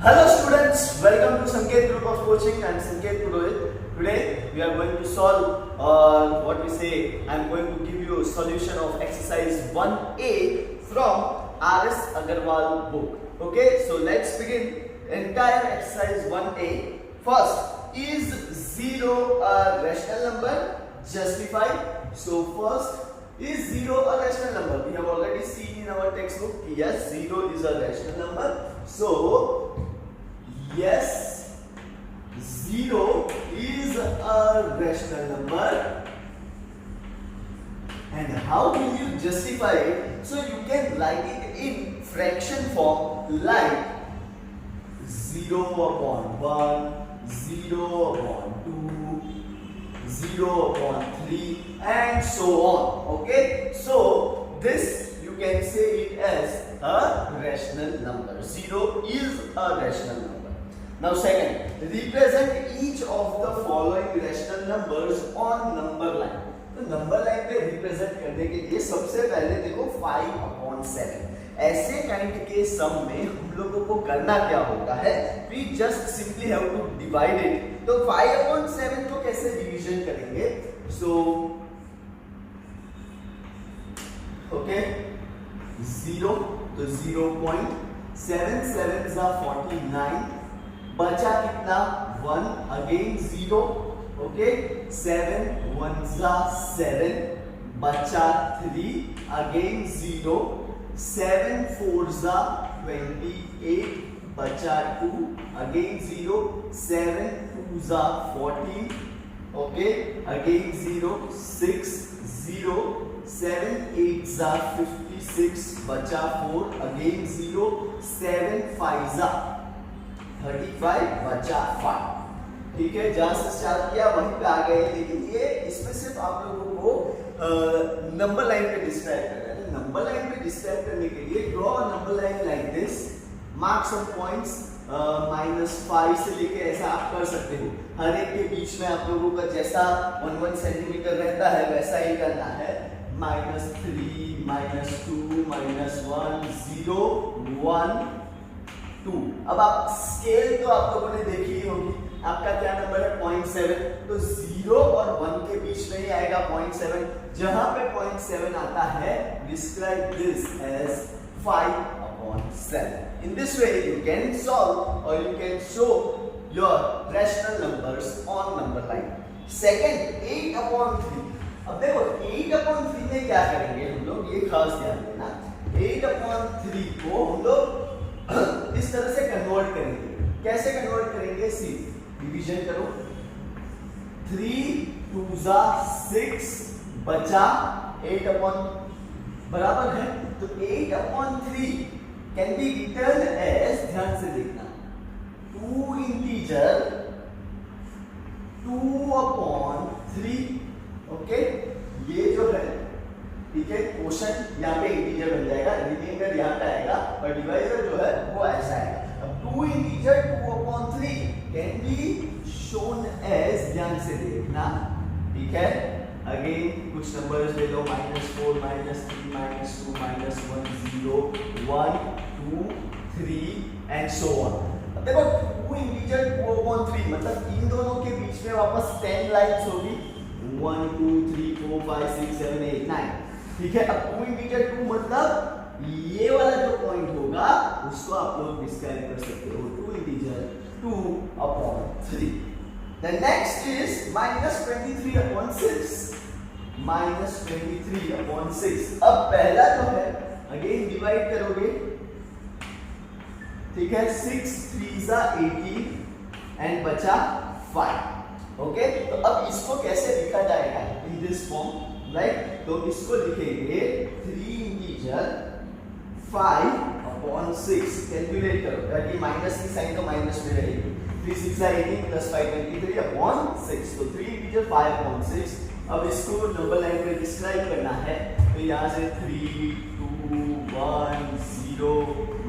Hello students, welcome to Sanket Group of Coaching. I am Sanket Purohit. Today we are going to solve I am going to give you a solution of exercise 1A from R.S. Agarwal book. Okay, so let's begin entire exercise 1A. First, is 0 a rational number? Justify. So first, is 0 a rational number? We have already seen in our textbook, yes, 0 is a rational number. So yes, 0 is a rational number. And how will you justify it? So you can write it in fraction form like 0 upon 1, 0 upon 2, 0 upon 3 and so on. Okay, so this you can say it as a rational number. 0 is a rational number. Now second, represent each of the following rational numbers on number line. तो number line पे represent करने के लिए सबसे पहले देखो 5/7 ऐसे kind के सम में हम लोगों को करना क्या होता है, we just simply have to divide it. तो 5/7 को कैसे डिवीजन करेंगे? सो ओके 0 तो 0.7 7 49 बचा कितना 1 अगेन 0. ओके 7 1 7 बचा 3 अगेन 0. 7 4 28 बचा 2 अगेन 0. 7 2 14 okay again 0. 6 0. 7 8 56 बचा 4 अगेन 0. 7 5 35 बचा 5. ठीक है, जहां से स्टार्ट किया वहीं पे आ गए. लेकिन ये इसमें सिर्फ आप लोगों को नंबर लाइन पे डिस्क्राइब करना है. नंबर लाइन पे डिस्क्राइब करने के लिए draw number line like this, mark some points -5 से लेके ऐसा आप कर सकते हो. हर एक के बीच में आप लोगों का जैसा 1 सेंटीमीटर रहता है वैसा ही करना है. -3 -2 -1 0 1 2. अब आप स्केल तो आप लोगों ने देखी ही होगी. आपका क्या नंबर है 0.7. तो 0 और 1 के बीच में ही आएगा 0.7. जहां पे 0.7 आता है describe this as 5/7. In this way you can solve और you can show your rational numbers on number line. Second 8/3. अब देखो 8/3 में क्या करेंगे हम लोग, ये खास ध्यान देना. 8/3 को हम लोग इस तरह से कन्वर्ट करेंगे. कैसे कन्वर्ट करेंगे? सी डिवीजन करो. 3 2 6 बचा 8 बराबर है. तो 8/3 कैन बी रिटर्न एज, ध्यान से देखना, 2 इंटीजर 2/3. ओके ये जो है ठीक है क्वोशंट यहाँ पे इंटीजर बन जाएगा, रिमाइंडर यहाँ पे आएगा और डिवाइजर जो है वो ऐसा है. अब 2 integer 2/3 can be shown as, ध्यान से देखना. ठीक है, अगेन कुछ नंबर्स ले लो, -4 -3 -2 -1 0 1 2 3 एंड सो ऑन. अब देखो 2 इंटीजर 2/3 मतलब इन दोनों के बीच में वापस 10 लाइन्स होगी. 1 2 3 4 5 6 7 8 9. ठीक है, अब 2 इंटीजर 2 मतलब ये वाला जो पॉइंट होगा उसको आप लोग डिस्क्राइब कर सकते हो 2 इंटीजर 2/3. The next is -23/6. -23/6. अब पहला जो है अगेन डिवाइड करोगे. ठीक है, 6 3 18 एंड बचा 5. ओके तो अब इसको कैसे लिखा जाएगा इन दिस फॉर्म, राइट? तो इसको लिखेंगे 3 इंटीजर 5/6. कैलकुलेट करो ताकि माइनस की साइन तो माइनस में रहेगी. 3 6 18 + 5 23/6. तो 3 इंटीजर 5/6. अब इसको नंबर लाइन पे डिस्क्राइब करना है. तो यहाँ से 3 2 1 0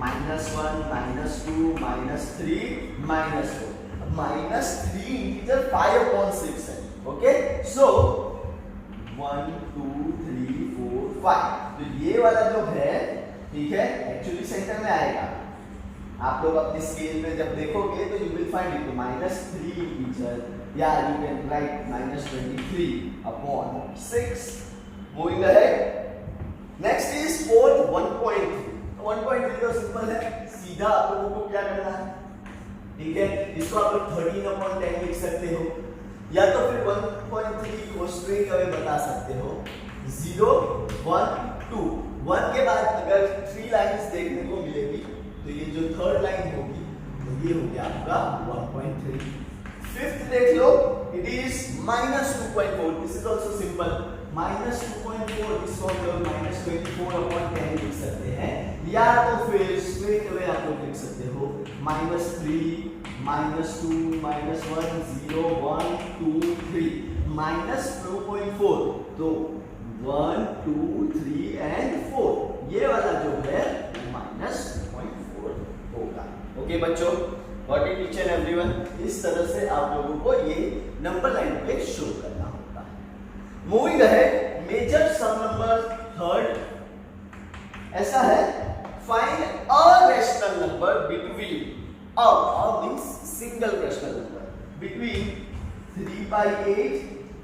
-1 -2 -3 -4. -3 इंटीजर 5/6 है. Okay so 1 2 3 4 5. तो ये वाला जो है ठीक है एक्चुअली सेंटर में आएगा. आप लोग अपने स्केल में जब देखोगे तो यू विल फाइंड इट -3 टीचर, या you can write -23 upon 6. Moving ahead, next is fourth 1.3. 1.3 तो सिंपल है, सीधा आप लोगों को क्या करना है, ठीक है, इसको आप लोग 13/10 लिख सकते हो, या तो फिर 1.3 को स्ट्रेट अवे बता सकते हो 0 1 2. 1 के बाद अगर 3 लाइंस देखने को मिलेगी तो ये जो थर्ड लाइन होगी तो ये हो गया आपका 1.3. फिफ्थ देख लो, it is -2.4. This is also simple, -2.4 इसको हम लोग -24/10 लिख सकते हैं, या तो फिर स्ट्रेट अवे आप लोग लिख सकते हो -3 -2 -1 0 1 2 3 -2.4. तो 1 2 3 एंड 4, ये वाला जो है -2.4 होगा. ओके बच्चों, what is each and everyone, इस तरह से आप लोगों को ये नंबर लाइन पे शो करना होता है. मूविंग अहेड, मेजर सम नंबर थर्ड. ऐसा है, find a rational number between, a means single rational number, between 3/8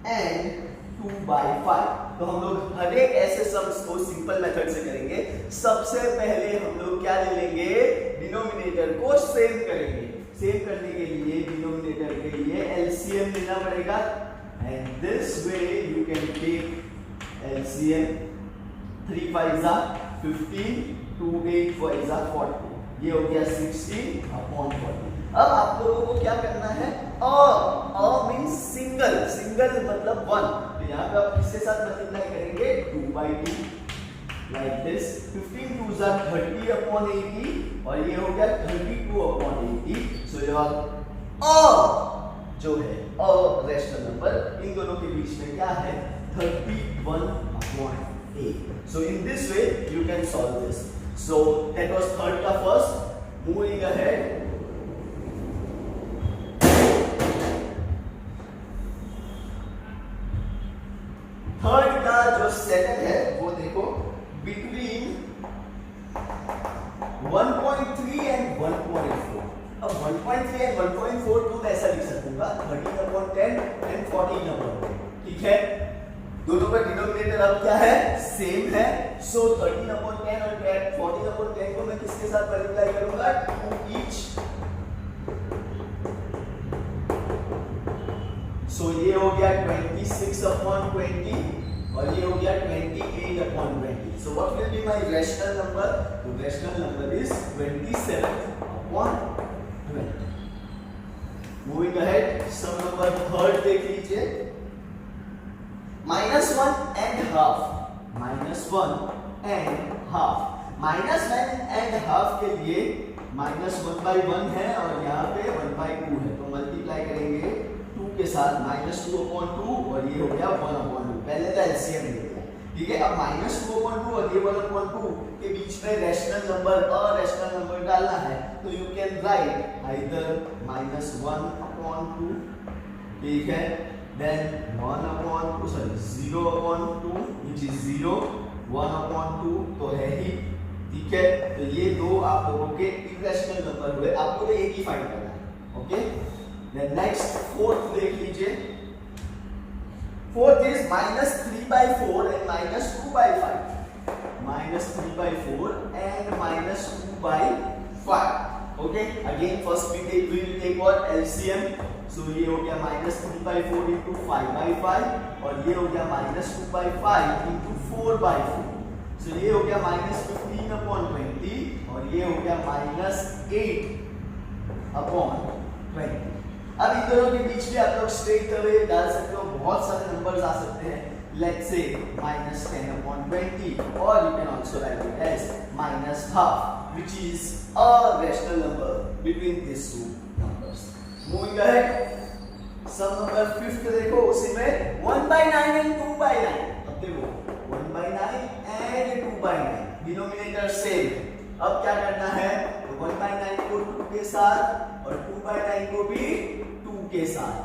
and 2/5. तो हम लोग हर एक ऐसे सम्स को सिंपल मेथड से करेंगे. सबसे पहले हम लोग क्या ले लेंगे, डिनोमिनेटर को सेम करेंगे. सेम करने के लिए डिनोमिनेटर के लिए एलसीएम लेना पड़ेगा, and this way you can take LCM. 3 5 15, 2 8 5 40. ये हो गया 16/40. अब आप लोगों को क्या करना है, अ मींस सिंगल, सिंगल मतलब 1. तो यहाँ पे आप किसके साथ मल्टीप्लाई करेंगे, 2/2 लाइक दिस. 15 2s are 30/80 और ये हो गया 32/80. सो जब अ जो है अ रैशनल नंबर, इन दोनों के बीच में क्या है, 31/8. So in this way you can solve this. So that was third का फर्स्ट. मूविंग अहेड, थर्ड का जो सेकंड है वो देखो, बिटवीन 1.3 एंड 1.4. अब 1.3 एंड 1.4 तो ऐसा लिख सकूंगा 13/10 एंड 14/10. ठीक है, दोनों का डिनोमिनेटर अब क्या है, सेम है. सो 13/10 और 14/10 को मैं किसके साथ मल्टीप्लाई करूंगा, 2 ईच. सो ये हो गया 26/20 और ये हो गया 28/20. So what will be my rational number, तो rational number is 27/20. Moving ahead, sum number third देख लीजिए, -1 and half. -1 and half. -1 and half के लिए -1/1 है और यहाँ पे 1/2 है, तो मल्टीप्लाई करेंगे 2 के साथ, -2/2 और ये हो गया 1/2. पहले का एलसीएम ले लिया, ठीक है. अब -2/2 और ये 1/2 के बीच में रैशनल नंबर, अरैशनल नंबर डालना है, तो यू कैन राइट आइदर -1/2, ठीक है, देन 0/2 which is 0, 1/2 तो है ही, ठीक है. तो ये दो आप लोगों के इरेशनल नंबर हुए, आपको तो एक ही फाइंड करना है. ओके, देन नेक्स्ट फोर्थ देख लीजिए. Fourth is -3/4 and -2/5. -3/4 and -2/5. Okay, again first we will take what, LCM. So ये हो गया -3/4 into 5/5 और ये हो गया -2/5 into 4/4. So ये हो गया -15/20 और ये हो गया -8/20. अब इन दोनों के बीच में आप लोग स्ट्रेट अवे डाल सकते हो, बहुत सारे नंबर्स आ सकते हैं. Let's say -10/20 or you can also write it as -half, which is a rational number between these two numbers. Moving ahead, sum number fifth देखो, उसी में 1/9 and 2/9. अब देखो 1/9 and 2/9, डिनोमिनेटर सेम. अब क्या करना है, 1/9 को 2 के साथ और 2/9 को भी 2 के साथ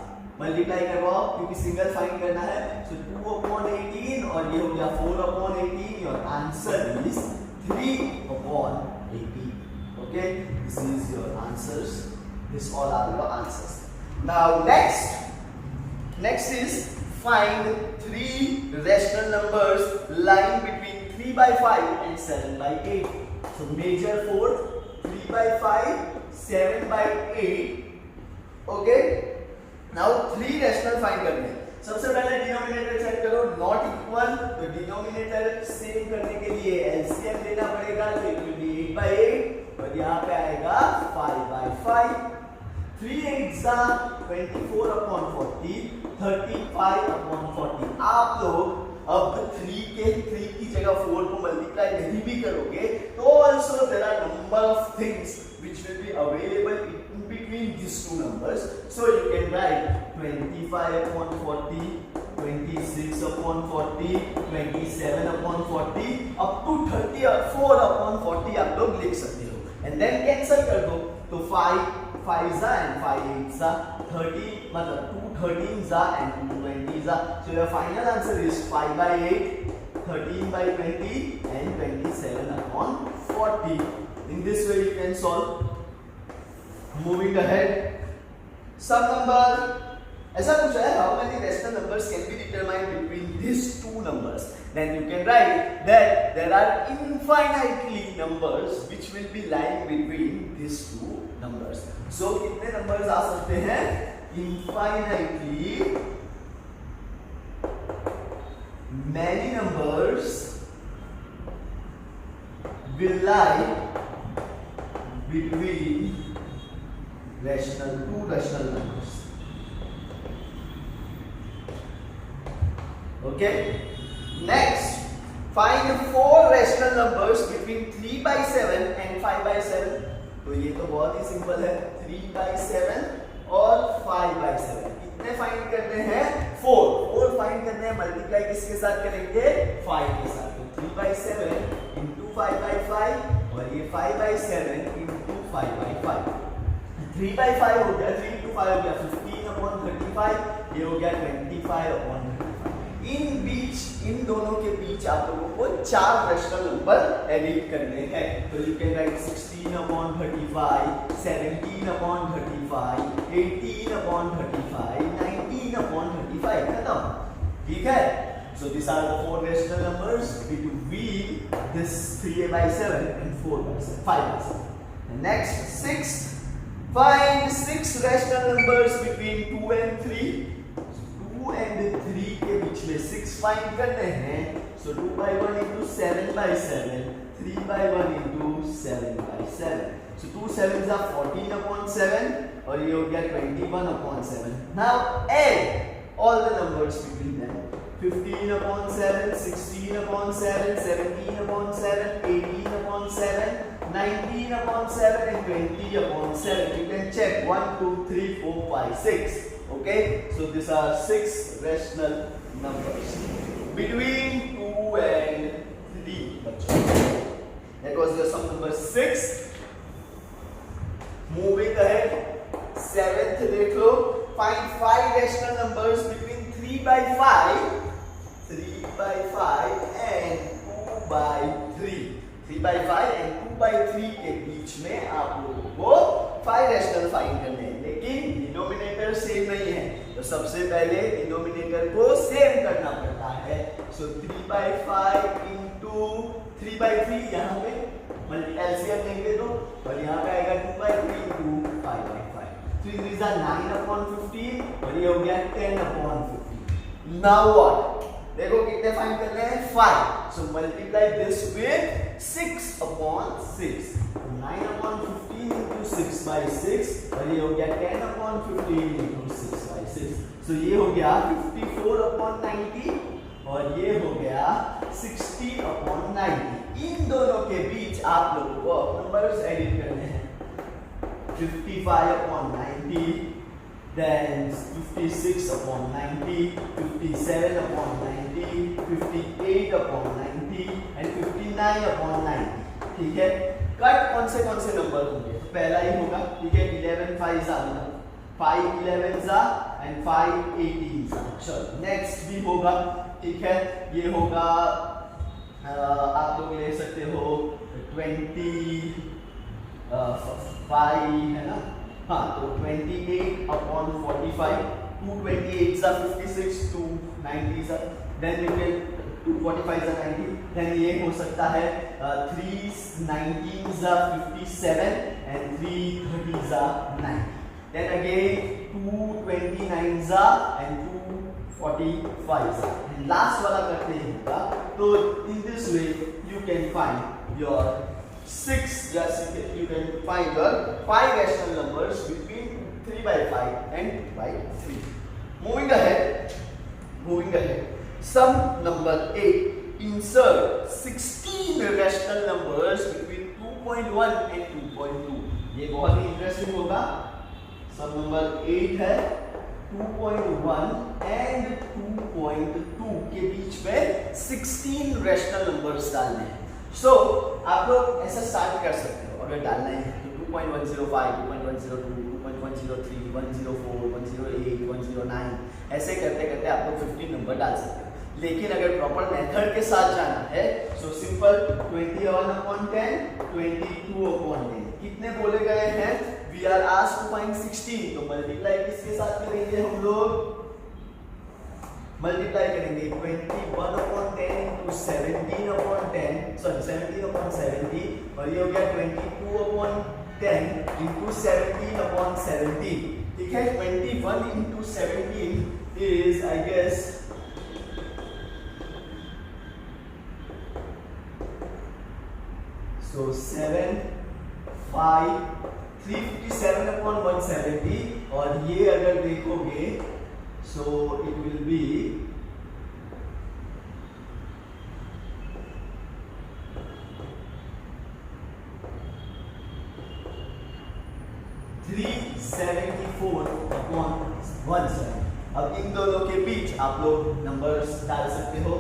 मल्टीप्लाई करवाओ, क्योंकि सिंगल फाइंड करना है. सो 2/18 और ये हो गया 4/18. Your answer is 3/18. Okay, This is your answers. This all are your answers. Now next is find three rational numbers lying between 3/5 and 7/8. So major 4, 3/5, 7/8. Okay. Now three rational find करने हैं. सबसे पहले डिनोमिनेटर चेक करो. Not equal, तो denominator same करने के लिए LCM लेना पड़ेगा. तो इट विल बी 8/8 और यहाँ पे आएगा 5/5. 3 8s are 24/40, 35/40. आप लोग अब 3 की जगह 4 को मल्टीप्लाई नहीं भी करोगे तो also there are number of things which will be available in between these two numbers. So you can write 25/40, 26/40, 27/40 up to 34/40 आप लोग लिख सकते हो. And then cancel कर दो. तो 5 5s and 5 8s are 30, मतलब 2 13s are and 2 20s are. So your final answer is 5/8, 13/20 and 27/40. In this way you can solve. Moving ahead, some number ऐसा कुछ है, how many rational numbers can be determined between these two numbers? Then you can write that there are infinitely numbers which will be lying between these two numbers. So कितने numbers आ सकते हैं? Infinitely many numbers will lie between two rational numbers. Okay. Next, find 4 rational numbers between 3/7 and 5/7. तो ये तो बहुत ही simple है. 3/7 और 5/7 कितने फाइंड करने हैं? 4 फाइंड करने हैं. मल्टीप्लाई किसके साथ करेंगे? 5 के साथ. तो 3/7 into 5/5 और ये 5/7 into 5/5. 3/5 हो गया, 3 into 5 हो गया 15/35. ये हो गया 25/35. इन दोनों के बीच आप लोगों को 4 रैशनल नंबर एडिट करने हैं. तो यू कैन राइट 16/35, 17/35, 18/35, 19/35. खत्म. ठीक है. So these are the 4 rational numbers between this 3/7 and 5/7. And next, 6. Find 6 rational numbers between 2 and 3. 2 and 3 के बीच में 6 फाइंड करने हैं. So 2/1 into 7/7, 3/1 into 7/7. So 2 7s are 14/7 और ये हो गया 21/7. Now add all the numbers between them. 15/7, 16/7, 17/7, 18/7, 19/7 and 20/7. You can check 1 2 3 4 5 6. Okay, so these are 6 rational numbers between 2 and 3. That was the sum number 6. Moving ahead, 7th देख लो. Find 5 rational numbers between 3/5 and 2/3. 3/5 and 2/3 के बीच में आप लोगों को 5 rational find करने हैं. लेकिन denominator same नहीं है, तो सबसे पहले डिनोमिनेटर को सेम करना पड़ता है. सो 3/5 into 3/3 यहाँ पे एलसीएम लेंगे तो, और यहाँ पे आएगा 2/3 into 5/5. 3 3s are 9/15 और ये हो गया 10/15. Now what? देखो कितने फाइंड करने हैं? 5. So multiply this with 6/6. 9/15 into 6/6 और ये हो गया 10/15 into 6/6. So ये हो गया 54/90 और ये हो गया 60/90. इन दोनों के बीच आप लोगों को नंबर्स एडिट करने हैं. 55/90, then 56/90, 57/90, 58/90 and 59/90. ठीक है. कट कौन से नंबर होंगे? पहला ही होगा. ठीक है. 11 5s are 5 11s are and 5 18s are. चलो नेक्स्ट भी होगा. ठीक है. ये होगा आप लोग ले सकते हो 20 5 है ना, हाँ, तो 28/45, 228 are 56, 290 are, then you can 245 are 90, then ये हो सकता है 319 are 57 and 330 are 90, then again 229 are and 245 are, and last वाला करते ही होगा, तो in this way you can find your 6, just you can find your 5 rational numbers between 3/5 and 2/3. Moving ahead, sum number 8, insert 16 rational numbers between 2.1 and 2.2. ये बहुत ही interesting होगा। सम number 8 है, 2.1 and 2.2 के बीच में 16 रैशनल नंबर्स डालने हैं। सो आप लोग ऐसा स्टार्ट कर सकते हो, अगर डालना है तो 2.105, 2.102, 2.103, 104, 108, 109, ऐसे करते करते आप लोग 15 नंबर डाल सकते हो। लेकिन अगर प्रॉपर मेथड के साथ जाना है, सो सिंपल 21/10, 22/10, कितने बोले गए हैं? We are asked to find 16, तो मल्टीप्लाई किसके साथ करेंगे हम लोग? मल्टीप्लाई करेंगे 21/10 into 17/10, सॉरी 17/17, और ये हो गया 22/10 into 17/17, ठीक है। 21 into 17 is I guess so 357/170, और ये अगर देखोगे so it will be 374/170। अब इन दोनों के बीच आप लोग नंबर्स डाल सकते हो,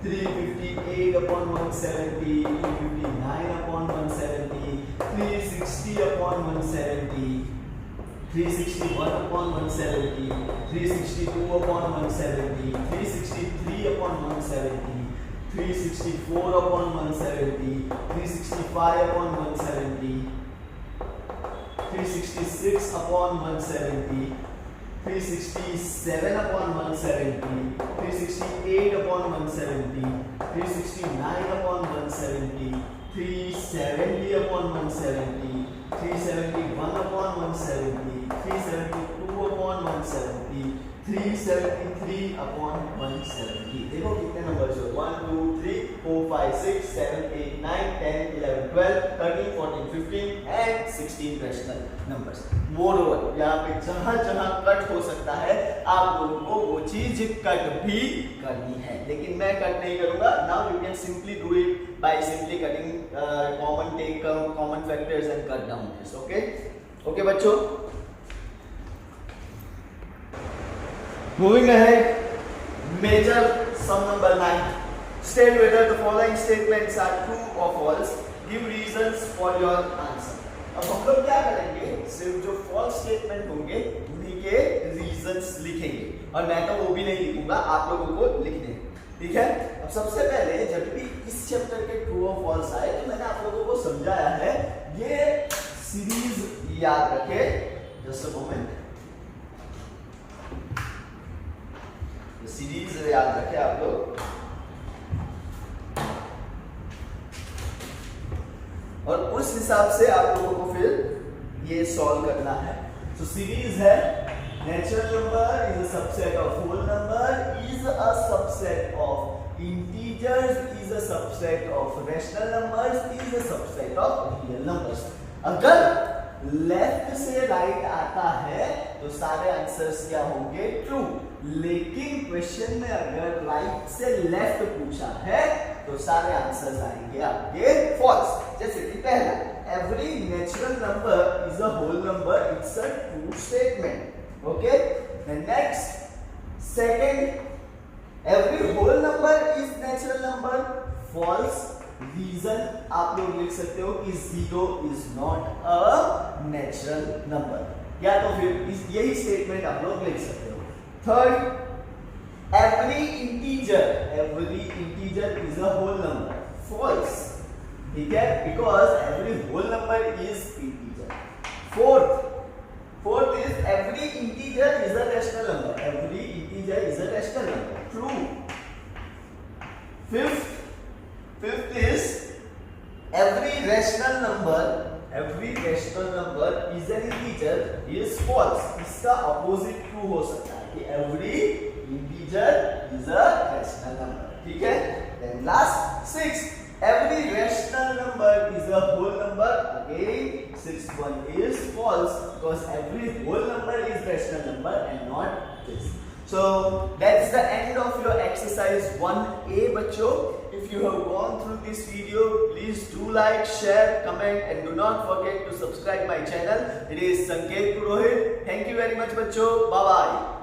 358/170, 259/170, 360/170, 361/170, 362/170, 363/170, 364/170, 365/170, 366/170, 367/170, 368/170, 369/170, 370/170, 371/170, 372/170, 373/170। देखो कितने नंबर्स हो, 1 2 3 4 5 6 7 8 9 10 11 12 13 14 15 and 16 रैशनल नंबर्स। मोरओवर यहाँ पे जहाँ जहाँ कट हो सकता है आप लोगों को वो चीज कट भी करनी है, लेकिन मैं कट नहीं करूंगा। Now you can simply do it by simply cutting common, take common factors and cut down this. Okay okay बच्चों, moving ahead, measure sum number 9. State whether the following statements are true or false. Give reasons for your answer. अब हम लोग क्या करेंगे, सिर्फ जो false statement होंगे उन्हीं के रीजंस लिखेंगे, और मैं तो वो भी नहीं लिखूंगा, आप लोगों को लिखने हैं, ठीक है। अब सबसे पहले जब भी इस चैप्टर के ट्रू और फॉल्स आए तो मैंने आप लोगों को समझाया है, ये सीरीज याद रखे, जस्ट अ मोमेंट, सीरीज याद रखे आप लोग, और उस हिसाब से आप लोगों को फिर ये सॉल्व करना है। तो सीरीज है, natural number is a subset of whole number, is a subset of integers, is a subset of rational numbers, is a subset of real numbers. अगर लेफ्ट से राइट आता है तो सारे आंसर्स क्या होंगे? ट्रू। लेकिन क्वेश्चन में अगर राइट से लेफ्ट पूछा है तो सारे आंसर्स आएंगे आपके फॉल्स। जैसे कि पहला, every natural number is a whole number, it's a true statement. Okay, next, second, every whole number is natural number, false. Reason आप लोग लिख सकते हो कि 0 is not a natural number, या तो फिर यही स्टेटमेंट आप लोग लिख सकते हो। Third, every integer is a whole number, false. ठीक है, because every whole number is integer. Fourth is every integer is a rational number. Every integer is a rational number. True. Fifth is every rational number is an integer is false. इसका opposite true हो सकता है कि every integer is a rational number. ठीक है? Then last 6, every rational number is a whole number. Again, 6th one is false because every whole number is rational number and not this. So that's the end of your exercise 1A, bachcho. If you have gone through this video, please do like, share, comment, and do not forget to subscribe my channel. It is Sanket Purohit. Thank you very much, bachcho. Bye bye.